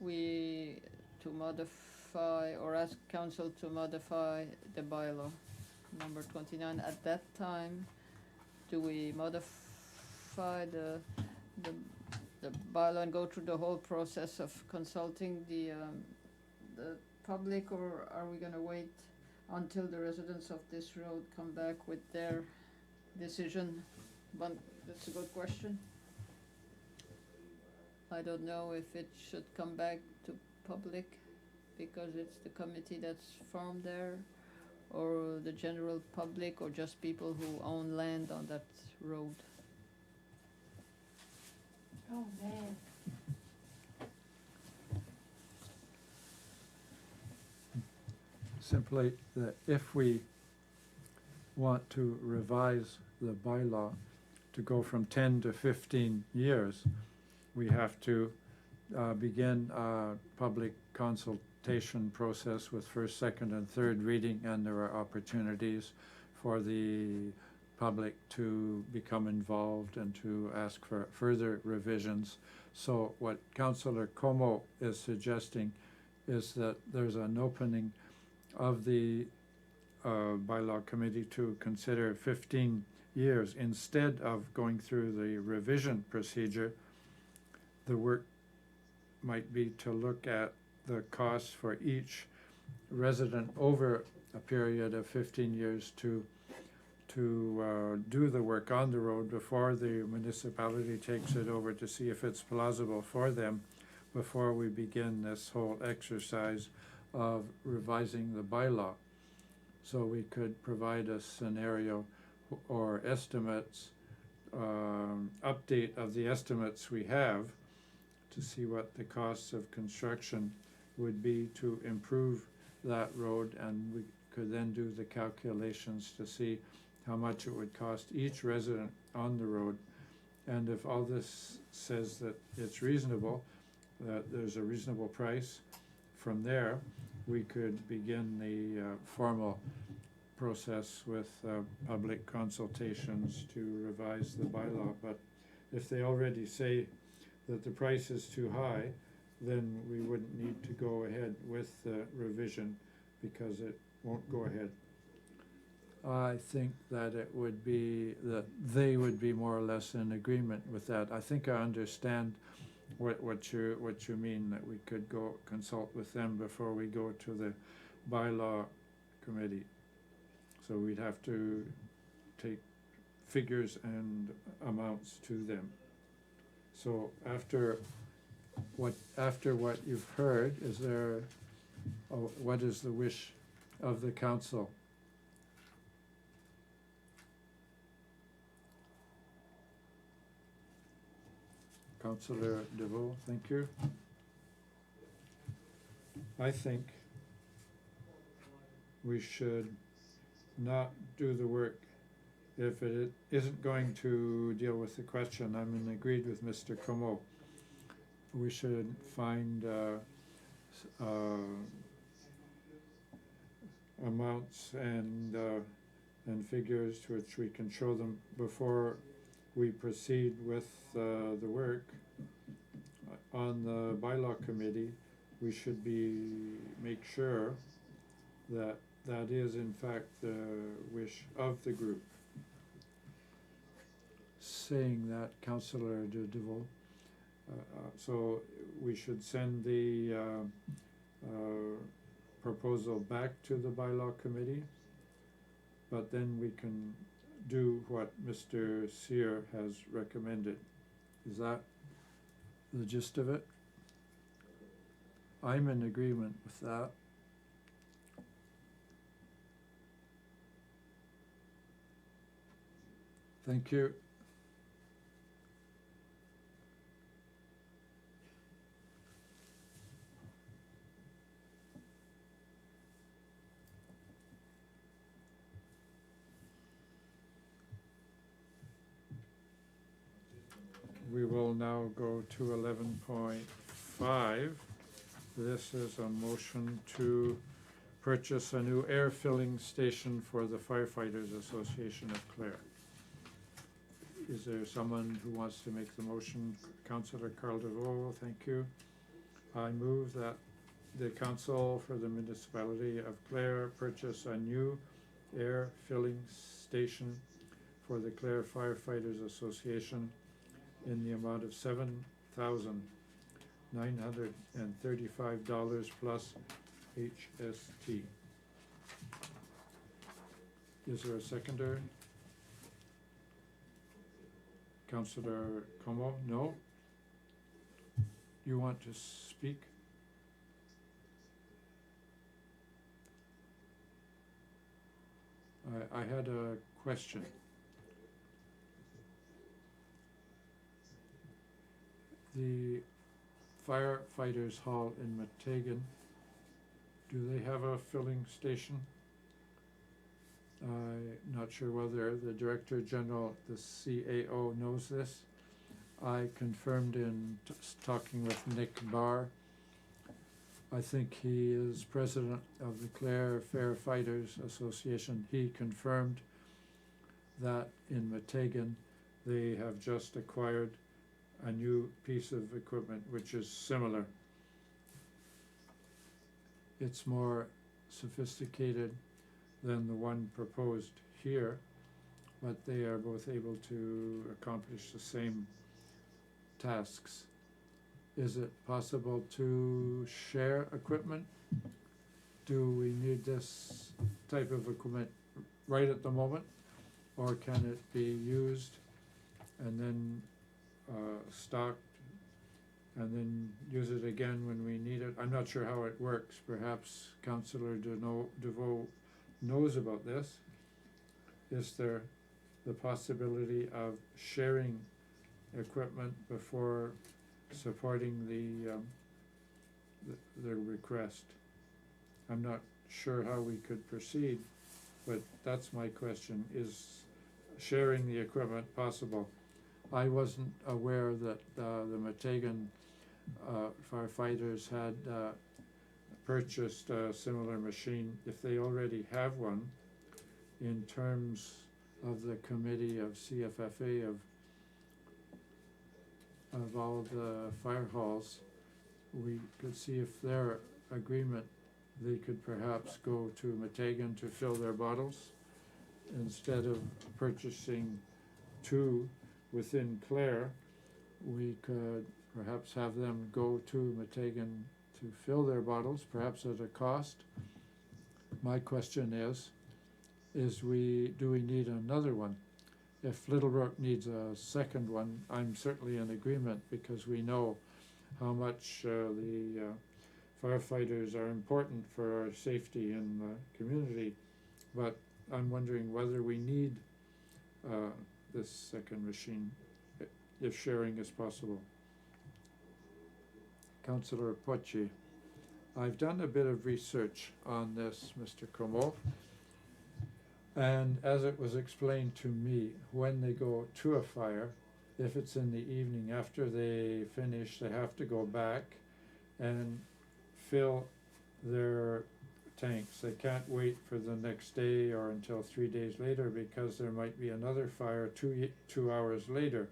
to modify or ask council to modify the bylaw number 29. At that time, do we modify the bylaw and go through the whole process of consulting the public, or are we gonna wait until the residents of this road come back with their decision? But that's a good question. I don't know if it should come back to public because it's the committee that's formed there, or the general public, or just people who own land on that road. Oh, man. Simply that if we want to revise the bylaw to go from 10 to 15 years, we have to begin a public consultation process with first, second, and third reading, and there are opportunities for the public to become involved and to ask for further revisions. So what Councillor Como is suggesting is that there's an opening of the bylaw committee to consider 15 years. Instead of going through the revision procedure, the work might be to look at the costs for each resident over a period of 15 years to do the work on the road before the municipality takes it over, to see if it's plausible for them before we begin this whole exercise of revising the bylaw. So we could provide a scenario or estimates, update of the estimates we have to see what the costs of construction would be to improve that road, and we could then do the calculations to see how much it would cost each resident on the road. And if all this says that it's reasonable, that there's a reasonable price, from there we could begin the formal process with public consultations to revise the bylaw. But if they already say that the price is too high, then we wouldn't need to go ahead with the revision because it won't go ahead. I think that it would be, that they would be more or less in agreement with that. I think I understand what you mean, that we could go consult with them before we go to the bylaw committee. So we'd have to take figures and amounts to them. So after what you've heard, is there, what is the wish of the council? Councillor DeVoe, thank you. I think we should not do the work if it isn't going to deal with the question. I'm in agreed with Mr. Como. We should find amounts and figures to which we can show them before we proceed with the work. On the bylaw committee, we should make sure that that is in fact the wish of the group. Saying that, Councillor DeVoe, so we should send the proposal back to the bylaw committee, but then we can do what Mr. Sear has recommended. Is that the gist of it? I'm in agreement with that. Thank you. We will now go to 11.5. This is a motion to purchase a new air filling station for the Firefighters Association of Clare. Is there someone who wants to make the motion? Councillor Carl DeVoe, thank you. I move that the council for the municipality of Clare purchase a new air filling station for the Clare Firefighters Association in the amount of $7,935 plus HST. Is there a seconder? Councillor Como, no? you want to speak? I had a question. The firefighters hall in Matagan, do they have a filling station? I'm not sure whether the Director General, the CAO, knows this. I confirmed in talking with Nick Barr. I think he is president of the Clare Firefighters Association. He confirmed that in Matagan they have just acquired a new piece of equipment which is similar. It's more sophisticated than the one proposed here, but they are both able to accomplish the same tasks. Is it possible to share equipment? Do we need this type of equipment right at the moment? Or can it be used and then stocked and then use it again when we need it? I'm not sure how it works. Perhaps Councillor DeVoe knows about this. Is there the possibility of sharing equipment before supporting the request? I'm not sure how we could proceed, but that's my question. Is sharing the equipment possible? I wasn't aware that the Matagan firefighters had purchased a similar machine. If they already have one, in terms of the committee of CFFA of all the fire halls, we could see if their agreement, they could perhaps go to Matagan to fill their bottles instead of purchasing two within Clare. We could perhaps have them go to Matagan to fill their bottles, perhaps at a cost. My question is do we need another one? If Littlebrook needs a second one, I'm certainly in agreement, because we know how much the firefighters are important for our safety in the community. But I'm wondering whether we need this second machine, if sharing is possible. Councillor Poche, I've done a bit of research on this, Mr. Como. And as it was explained to me, when they go to a fire, if it's in the evening after they finish, they have to go back and fill their tanks. They can't wait for the next day or until 3 days later, because there might be another fire 2 hours later.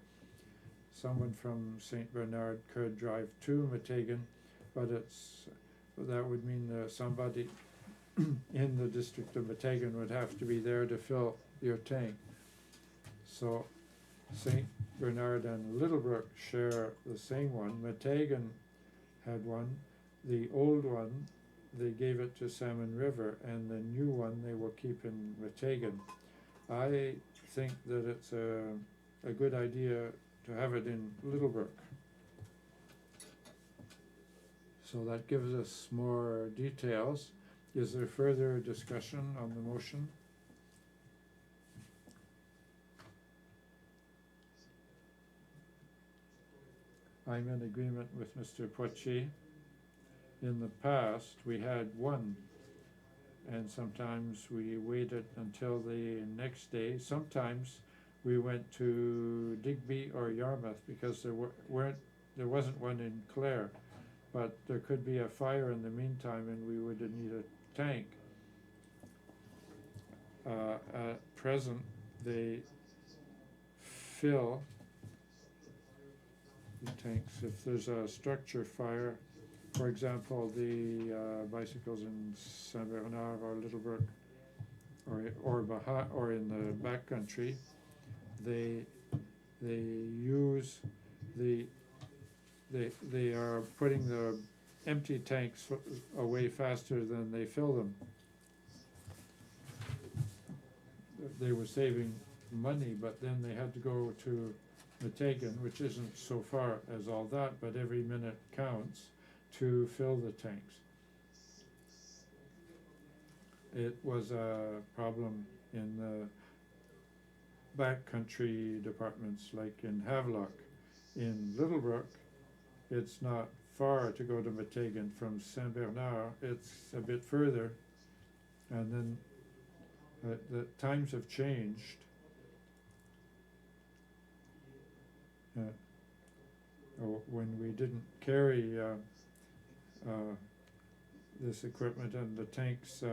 Someone from St. Bernard could drive to Matagan, but that would mean that somebody in the district of Matagan would have to be there to fill your tank. So St. Bernard and Littlebrook share the same one. Matagan had one. The old one, they gave it to Salmon River, and the new one they will keep in Matagan. I think that it's a good idea to have it in Littlebrook. So that gives us more details. Is there further discussion on the motion? I'm in agreement with Mr. Poche. In the past, we had one, and sometimes we waited until the next day. Sometimes we went to Digby or Yarmouth, because there wasn't one in Clare, but there could be a fire in the meantime, and we would need a tank. At present, they fill the tanks. If there's a structure fire, for example, the bicycles in Saint Bernard or Littlebrook or in the backcountry, they use they are putting the empty tanks away faster than they fill them. They were saving money, but then they had to go to Meteghan, which isn't so far as all that, but every minute counts to fill the tanks. It was a problem in the backcountry departments like in Havelock. In Littlebrook, it's not far to go to Meteghan from Saint Bernard, it's a bit further. And then the times have changed. When we didn't carry this equipment and the tanks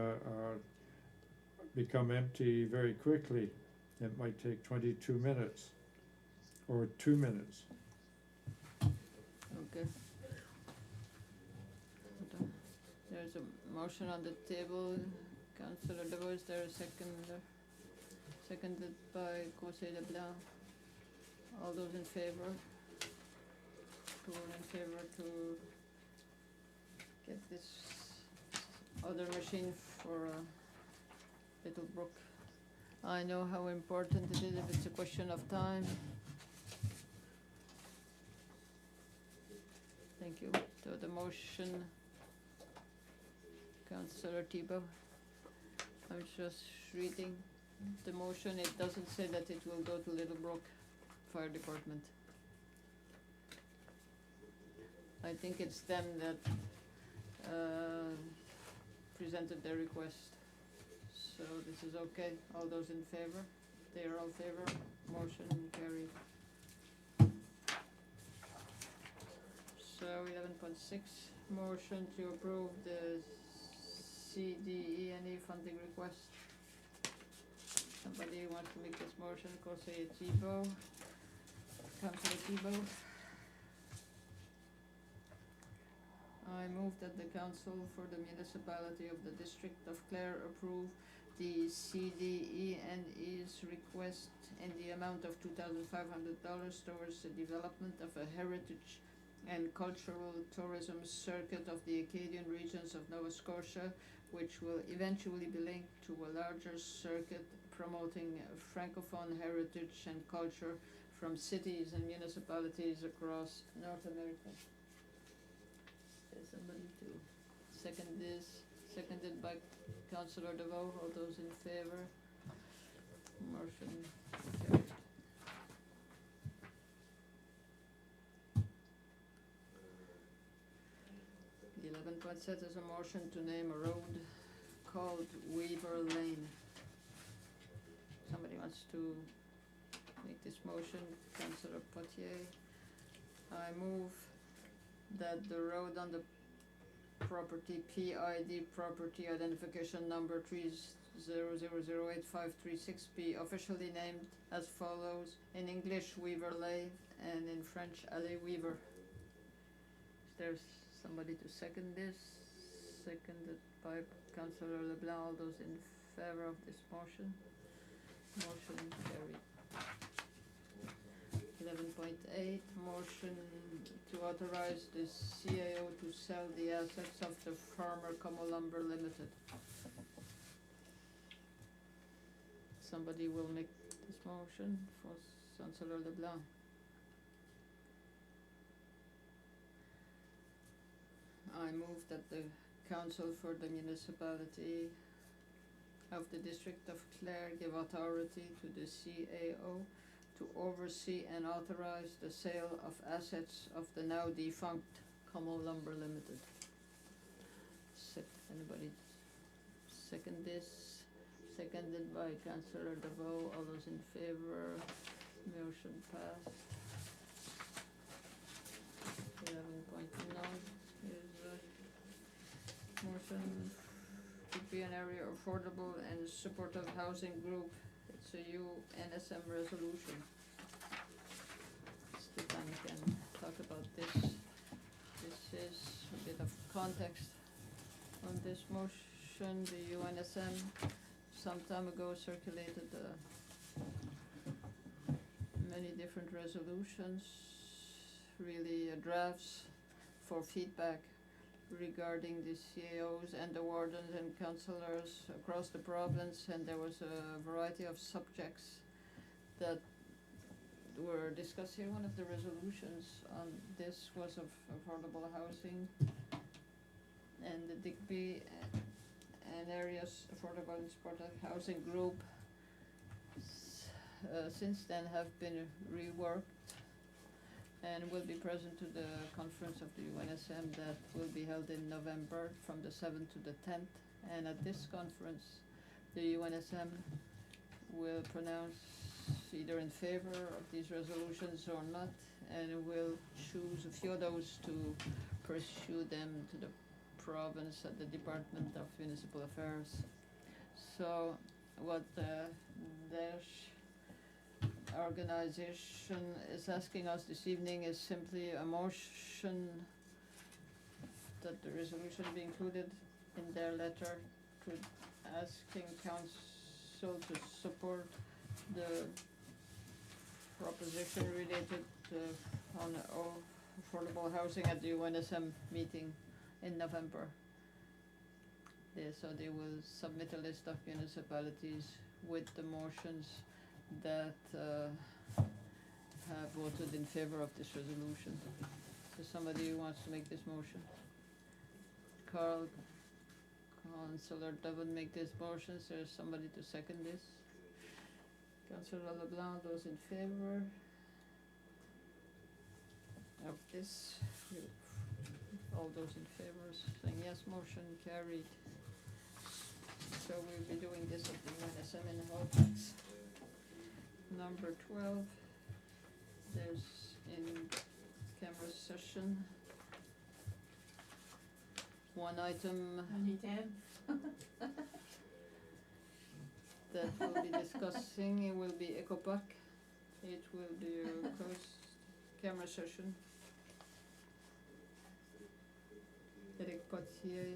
become empty very quickly, it might take 22 minutes or 2 minutes. Okay. There's a motion on the table. Councillor Devoe, is there a second? Seconded by Conseil Leblanc. All those in favor? Who are in favor to get this other machine for Little Brook? I know how important it is if it's a question of time. Thank you. So the motion, Councillor Thibault. I'm just reading the motion. It doesn't say that it will go to Little Brook Fire Department. I think it's them that presented their request. So this is okay. All those in favor? They are all in favor. Motion carried. So 11.6, motion to approve the CDE&E funding request. Somebody wants to make this motion? Conseiller Thibault. Councillor Thibault. I move that the council for the municipality of the district of Clare approve the CDE&E's request in the amount of $2,500 towards the development of a heritage and cultural tourism circuit of the Acadian regions of Nova Scotia, which will eventually be linked to a larger circuit promoting Francophone heritage and culture from cities and municipalities across North America. Is somebody to second this? Seconded by Councillor Devoe. All those in favor? Motion carried. The 11.7 is a motion to name a road called Weaver Lane. Somebody wants to make this motion? Councillor Potier. I move that the road on the property PID property identification number 30008536 be officially named as follows: in English Weaver Lane and in French Allée Weaver. Is there somebody to second this? Seconded by Councillor Leblanc. All those in favor of this motion? Motion carried. 11.8, motion to authorize the CAO to sell the assets of the Farmer Como Lumber Limited. Somebody will make this motion for Councillor Leblanc. I move that the council for the municipality of the district of Clare give authority to the CAO to oversee and authorize the sale of assets of the now defunct Como Lumber Limited. Anybody second this? Seconded by Councillor Devoe. All those in favor? Motion passed. 11.9 is a motion to be an area affordable and supportive housing group. It's a UNSM resolution. Stefan can talk about this. This is a bit of context on this motion. The UNSM some time ago circulated many different resolutions, really drafts for feedback regarding the CAOs and the wardens and councillors across the province, and there was a variety of subjects that were discussed here, one of the resolutions on this was of affordable housing and the Digby and areas affordable and supported housing group since then have been reworked and will be present to the conference of the UNSM that will be held in November from the 7th to the 10th. And at this conference, the UNSM will pronounce either in favor of these resolutions or not, and will choose a few of those to pursue them to the province at the Department of Municipal Affairs. So what the organization is asking us this evening is simply a motion that the resolution be included in their letter to asking council to support the proposition related on affordable housing at the UNSM meeting in November. So they will submit a list of municipalities with the motions that have voted in favor of this resolution. So somebody who wants to make this motion? Councillor Devon make this motion, so there's somebody to second this? Councillor LeBlanc, those in favor of this? All those in favor saying yes, motion carried. So we'll be doing this at the UNSM in Halifax. Number 12, there's in camera session one item Only 10? that we'll be discussing. It will be EcoPac. It will be a closed camera session. Eric Potier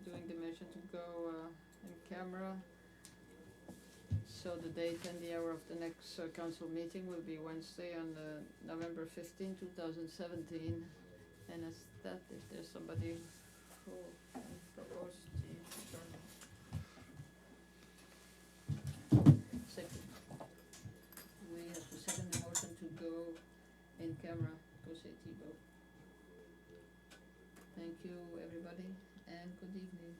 doing the motion to go in camera. So the date and the hour of the next council meeting will be Wednesday on November 15, 2017. And as that, if there's somebody who proposed the adjournment. Second. We have to second the motion to go in camera, Jose Thibault. Thank you, everybody, and good evening.